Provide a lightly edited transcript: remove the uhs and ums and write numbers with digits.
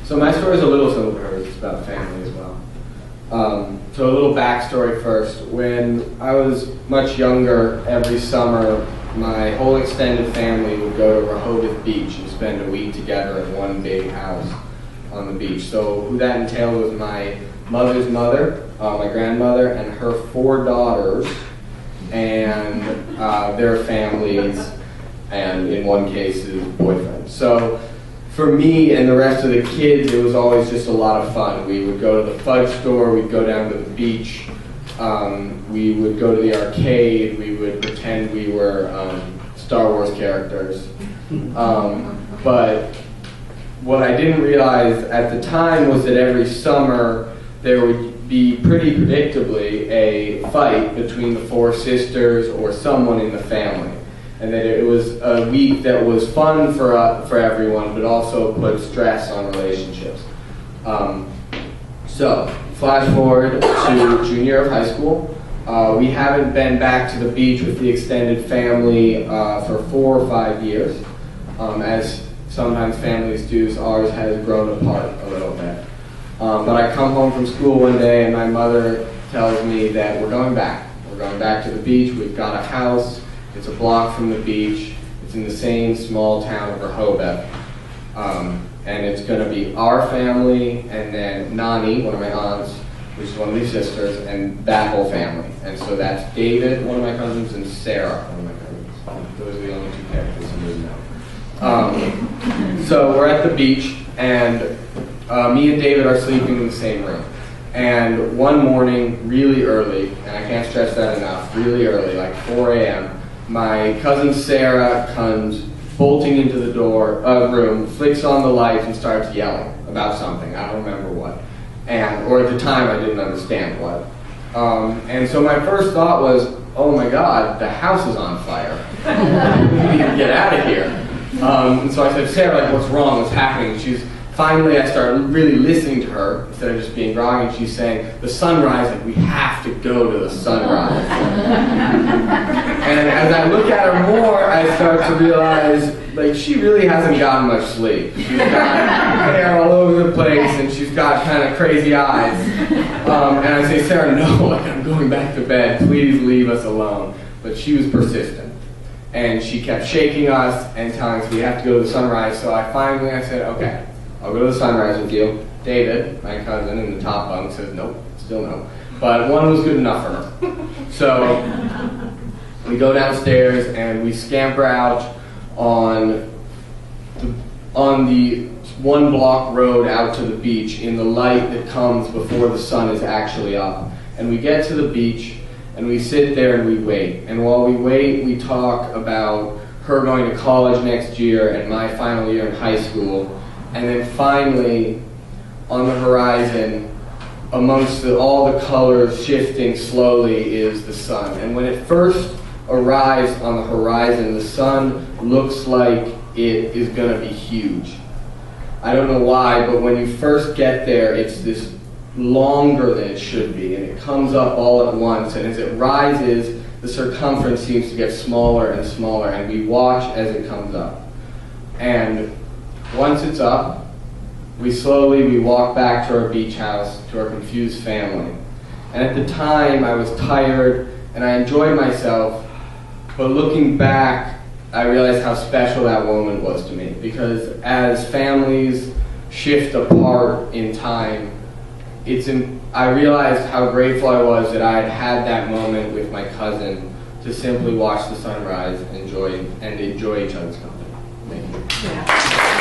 So my story is a little similar to hers. It's about family as well. So a little backstory first. When I was much younger, every summer, my whole extended family would go to Rehoboth Beach and spend a week together in one big house on the beach. So who that entailed was my mother's mother, my grandmother, and her 4 daughters, and their families, and in one case, his boyfriend. So for me and the rest of the kids, it was always just a lot of fun. We would go to the fudge store, we'd go down to the beach, we would go to the arcade, we would pretend we were Star Wars characters. But what I didn't realize at the time was that every summer there would be pretty predictably a fight between the 4 sisters or someone in the family. And that it was a week that was fun for everyone, but also put stress on relationships. So, flash forward to junior year of high school. We haven't been back to the beach with the extended family for 4 or 5 years. As sometimes families do, ours has grown apart a little bit. But I come home from school one day and my mother tells me that we're going back. We're going back to the beach. We've got a house. It's a block from the beach. It's in the same small town of Rehoboth. And it's going to be our family and then Nani, one of my aunts, which is one of these sisters, and that whole family. And so that's David, one of my cousins, and Sarah, one of my cousins. Those are the only 2 characters you need to know. So we're at the beach, and me and David are sleeping in the same room. And one morning, really early, and I can't stress that enough, really early, like 4 a.m., my cousin Sarah comes bolting into the room, flicks on the lights, and starts yelling about something. I don't remember what. Or at the time, I didn't understand what. And so my first thought was, oh my God, the house is on fire. We need to get out of here. And so I said, Sarah, like, what's wrong? What's happening? Finally, I started really listening to her instead of just being groggy, and she's saying, the sunrise, like, we have to go to the sunrise. And as I look at her more, I start to realize, like, she really hasn't gotten much sleep. She's got hair all over the place, and she's got kind of crazy eyes. And I say, Sarah, no, like, I'm going back to bed. Please leave us alone. But she was persistent. And she kept shaking us and telling us we have to go to the sunrise. So I said, okay, I'll go to the sunrise with you. David, my cousin in the top bunk, says nope, still no. But 1 was good enough for her. So we go downstairs and we scamper out on the 1 block road out to the beach in the light that comes before the sun is actually up. And we get to the beach and we sit there and we wait. And while we wait, we talk about her going to college next year and my final year in high school. And then finally, on the horizon, amongst all the colors shifting slowly, is the sun. And when it first arrives on the horizon, the sun looks like it is going to be huge. I don't know why, but when you first get there, it's this longer than it should be, and it comes up all at once, and as it rises, the circumference seems to get smaller and smaller, and we watch as it comes up. And once it's up, we walk back to our beach house, to our confused family. And at the time, I was tired, and I enjoyed myself, but looking back, I realized how special that moment was to me, because as families shift apart in time, I realized how grateful I was that I had had that moment with my cousin to simply watch the sunrise and enjoy each other's company. Thank you. Yeah.